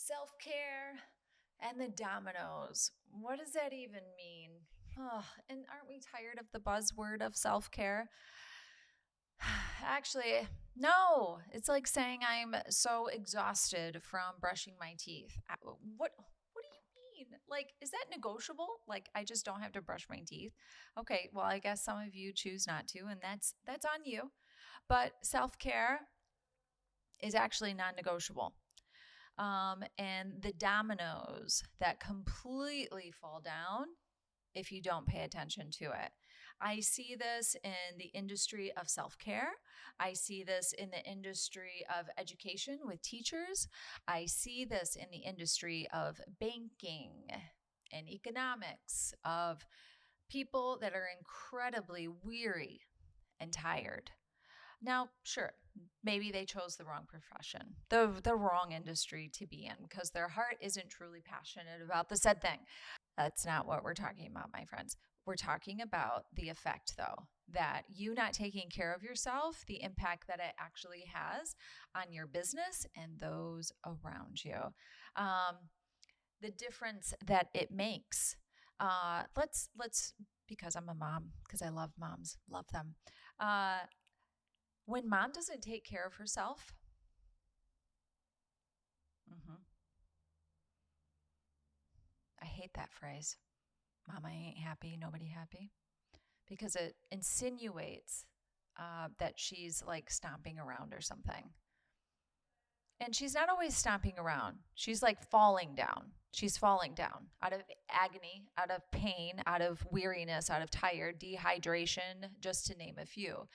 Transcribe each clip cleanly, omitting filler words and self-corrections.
Self-care and the dominoes. What does that even mean? Oh, and aren't we tired of the buzzword of self-care? Actually, no. It's like saying I'm so exhausted from brushing my teeth. What do you mean? Like, is that negotiable? Like, I just don't have to brush my teeth. Okay, well, I guess some of you choose not to, and that's on you. But self-care is actually non-negotiable. And the dominoes that completely fall down if you don't pay attention to it. I see this in the industry of self-care. I see this in the industry of education with teachers. I see this in the industry of banking and economics, of people that are incredibly weary and tired. Now, sure, maybe they chose the wrong profession, the wrong industry to be in because their heart isn't truly passionate about the said thing. That's not what we're talking about, my friends. We're talking about the effect, though, that you not taking care of yourself, the impact that it actually has on your business and those around you. Um, the difference that it makes. Let's because I'm a mom, because I love moms, love them. When mom doesn't take care of herself, mhm, I hate that phrase. Mama ain't happy, nobody happy, because it insinuates that she's like stomping around or something. And she's not always stomping around. She's like falling down. She's falling down out of agony, out of pain, out of weariness, out of tired, dehydration, just to name a few.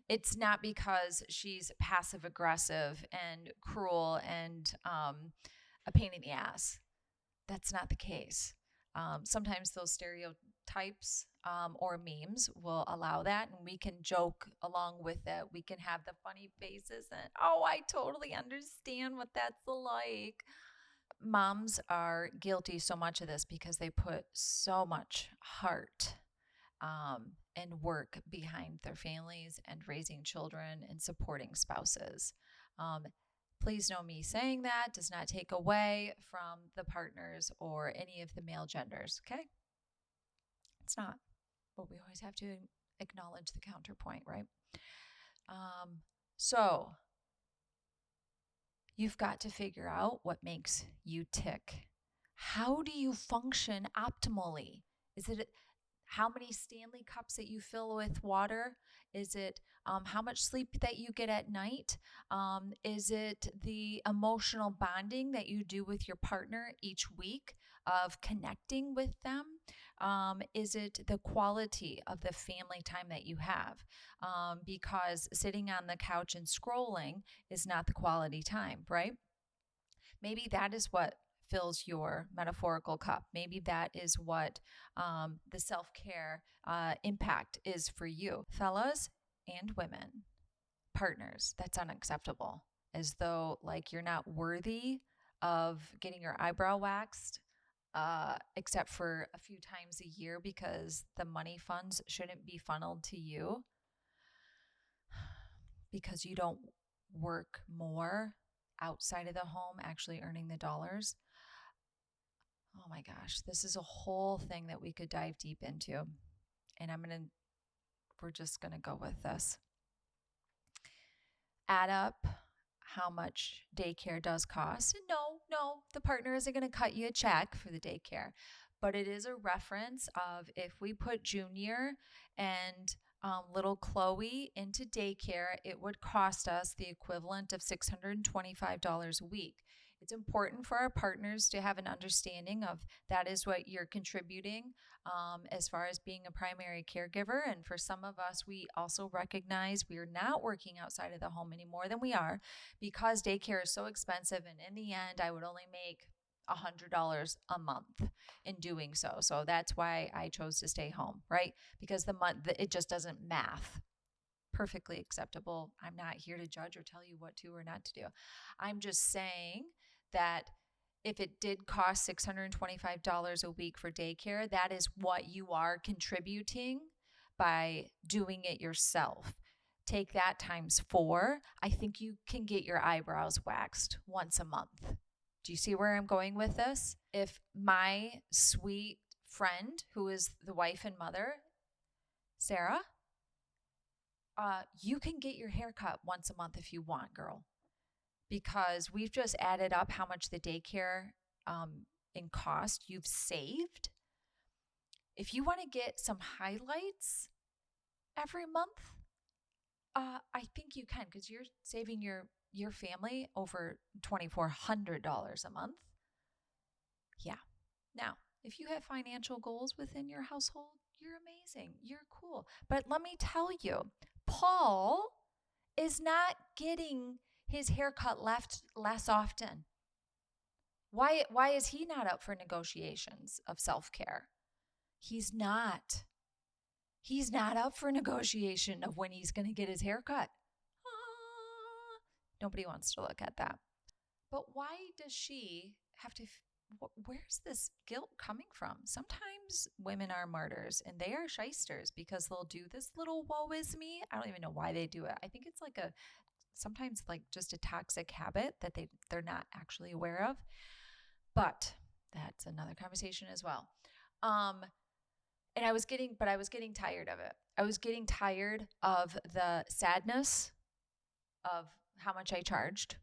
It's not because she's passive aggressive and cruel and a pain in the ass. That's not the case. Sometimes those stereotypes or memes will allow that, and we can joke along with it. We can have the funny faces, and oh, I totally understand what that's like. Moms are guilty so much of this because they put so much heart and work behind their families and raising children and supporting spouses. Um, Please know me saying that does not take away from the partners or any of the male genders, okay? It's not. But we always have to acknowledge the counterpoint, right? So you've got to figure out what makes you tick. How do you function optimally? Is it how many Stanley cups that you fill with water? Is it how much sleep that you get at night? Is it the emotional bonding that you do with your partner each week of connecting with them? Is it the quality of the family time that you have? Because sitting on the couch and scrolling is not the quality time, right? Maybe that is what fills your metaphorical cup. Maybe that is what the self-care impact is for you. Fellas and women, partners, that's unacceptable. As though like you're not worthy of getting your eyebrow waxed, except for a few times a year because the money funds shouldn't be funneled to you because you don't work more outside of the home, actually earning the dollars. Oh my gosh, this is a whole thing that we could dive deep into. And we're just going to go with this. Add up how much daycare does cost. And no, the partner isn't going to cut you a check for the daycare, but it is a reference of if we put Junior and little Chloe into daycare, it would cost us the equivalent of $625 a week. It's important for our partners to have an understanding of that is what you're contributing as far as being a primary caregiver. And for some of us, we also recognize we are not working outside of the home any more than we are because daycare is so expensive. And in the end, I would only make $100 a month in doing so. So that's why I chose to stay home, right? Because the month, it just doesn't math. Perfectly acceptable. I'm not here to judge or tell you what to or not to do. I'm just saying that if it did cost $625 a week for daycare, that is what you are contributing by doing it yourself. Take that times 4. I think you can get your eyebrows waxed once a month. Do you see where I'm going with this? If my sweet friend, who is the wife and mother, Sarah, you can get your hair cut once a month if you want, girl, because we've just added up how much the daycare in cost you've saved. If you want to get some highlights every month, I think you can, because you're saving your family over $2,400 a month. Yeah. Now, if you have financial goals within your household, you're amazing. You're cool. But let me tell you, Paul is not getting his haircut left less often. Why is he not up for negotiations of self-care? He's not. He's not up for negotiation of when he's going to get his haircut. Nobody wants to look at that. But why does she have to? Where's this guilt coming from? Sometimes women are martyrs and they are shysters because they'll do this little woe is me. I don't even know why they do it. I think it's like sometimes like just a toxic habit that they're not actually aware of. But that's another conversation as well. And I was getting tired of it. I was getting tired of the sadness of how much I charged.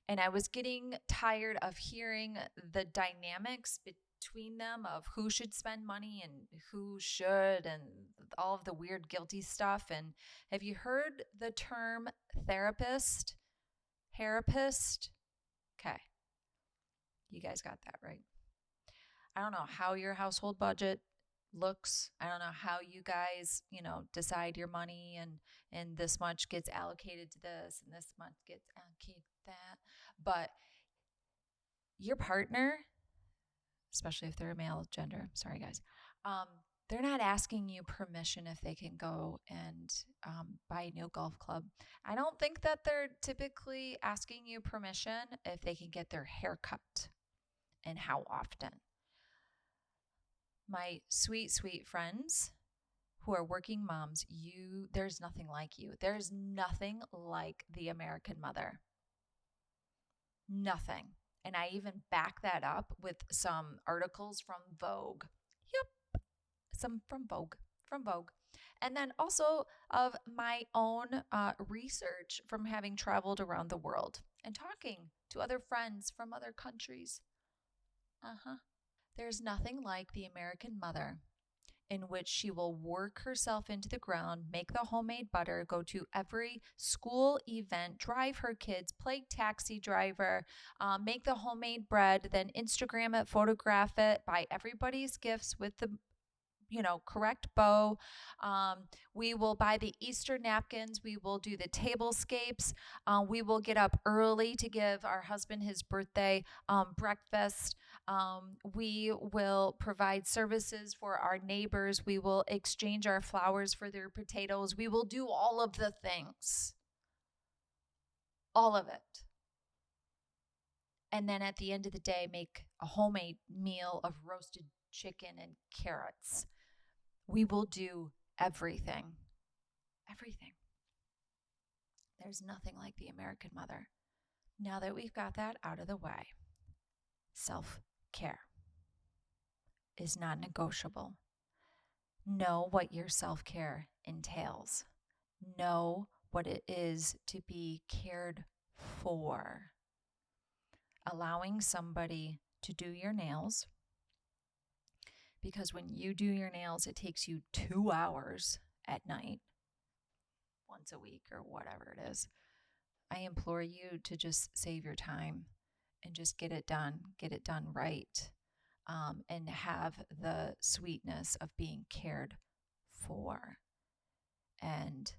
And I was getting tired of hearing the dynamics between them of who should spend money and who should, and all of the weird guilty stuff. And have you heard the term therapist? Therapist? Okay. You guys got that right. I don't know how your household budget looks. I don't know how you guys, decide your money and this much gets allocated to this and this much gets allocated to that. But your partner, especially if they're a male gender, sorry guys, they're not asking you permission if they can go and buy a new golf club. I don't think that they're typically asking you permission if they can get their hair cut and how often. My sweet, sweet friends who are working moms, there's nothing like you. There's nothing like the American mother. Nothing. And I even back that up with some articles from Vogue. Yep. Some from Vogue. And then also of my own research from having traveled around the world and talking to other friends from other countries. There's nothing like the American mother, in which she will work herself into the ground, make the homemade butter, go to every school event, drive her kids, play taxi driver, make the homemade bread, then Instagram it, photograph it, buy everybody's gifts with the correct bow. We will buy the Easter napkins. We will do the tablescapes. We will get up early to give our husband his birthday breakfast. We will provide services for our neighbors. We will exchange our flowers for their potatoes. We will do all of the things. All of it. And then at the end of the day, make a homemade meal of roasted chicken and carrots. We will do everything. Everything. There's nothing like the American mother. Now that we've got that out of the way, self-care is non-negotiable. Know what your self-care entails. Know what it is to be cared for. Allowing somebody to do your nails, because when you do your nails, it takes you 2 hours at night, once a week or whatever it is. I implore you to just save your time and just get it done right, and have the sweetness of being cared for. And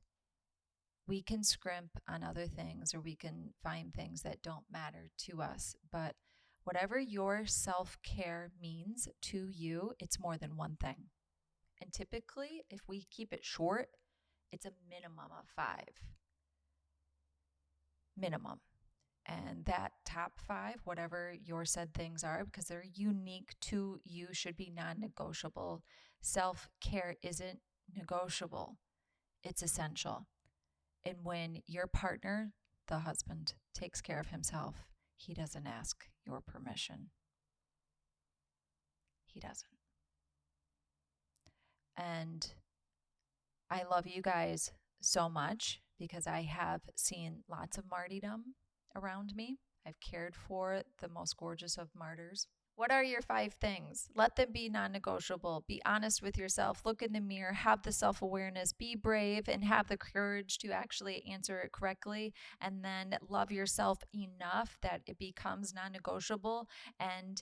we can scrimp on other things, or we can find things that don't matter to us, but whatever your self-care means to you, it's more than one thing. And typically, if we keep it short, it's a minimum of 5. Minimum. And that top 5, whatever your said things are, because they're unique to you, should be non-negotiable. Self-care isn't negotiable. It's essential. And when your partner, the husband, takes care of himself, He doesn't ask your permission. He doesn't. And I love you guys so much because I have seen lots of martyrdom around me. I've cared for the most gorgeous of martyrs. What are your 5 things? Let them be non negotiable. Be honest with yourself. Look in the mirror. Have the self awareness. Be brave and have the courage to actually answer it correctly. And then love yourself enough that it becomes non negotiable. And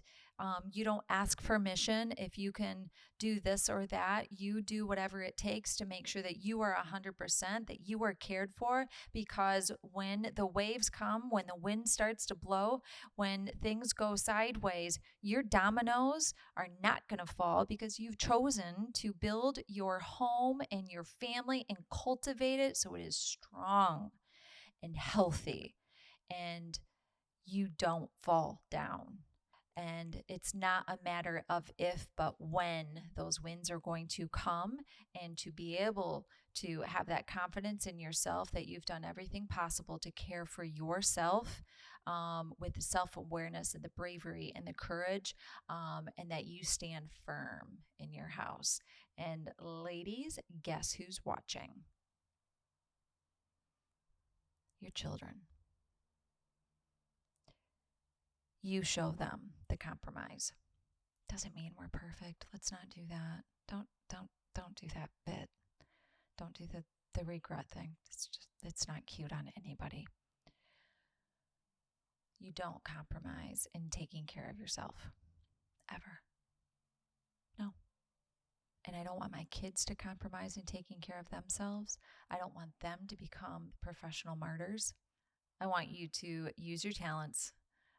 you don't ask permission if you can do this or that. You do whatever it takes to make sure that you are 100%, that you are cared for. Because when the waves come, when the wind starts to blow, when things go sideways, your dominoes are not going to fall because you've chosen to build your home and your family and cultivate it so it is strong and healthy and you don't fall down. And it's not a matter of if, but when those wins are going to come, and to be able to have that confidence in yourself that you've done everything possible to care for yourself with the self awareness and the bravery and the courage, and that you stand firm in your house. And ladies, guess who's watching? Your children. You show them the compromise. Doesn't mean we're perfect. Let's not do that. Don't do that bit. Don't do the regret thing. It's not cute on anybody. You don't compromise in taking care of yourself. Ever. No. And I don't want my kids to compromise in taking care of themselves. I don't want them to become professional martyrs. I want you to use your talents.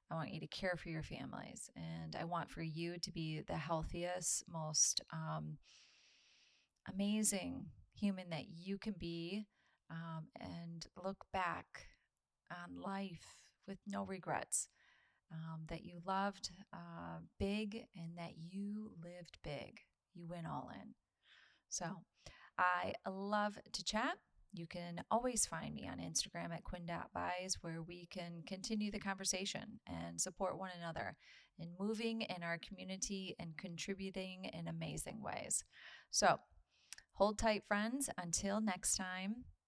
I want you to care for your families. And I want for you to be the healthiest, most amazing human that you can be, and look back on life with no regrets, that you loved big and that you lived big. You went all in. So I love to chat. You can always find me on Instagram at quinn.buys, where we can continue the conversation and support one another in moving in our community and contributing in amazing ways. So hold tight, friends. Until next time.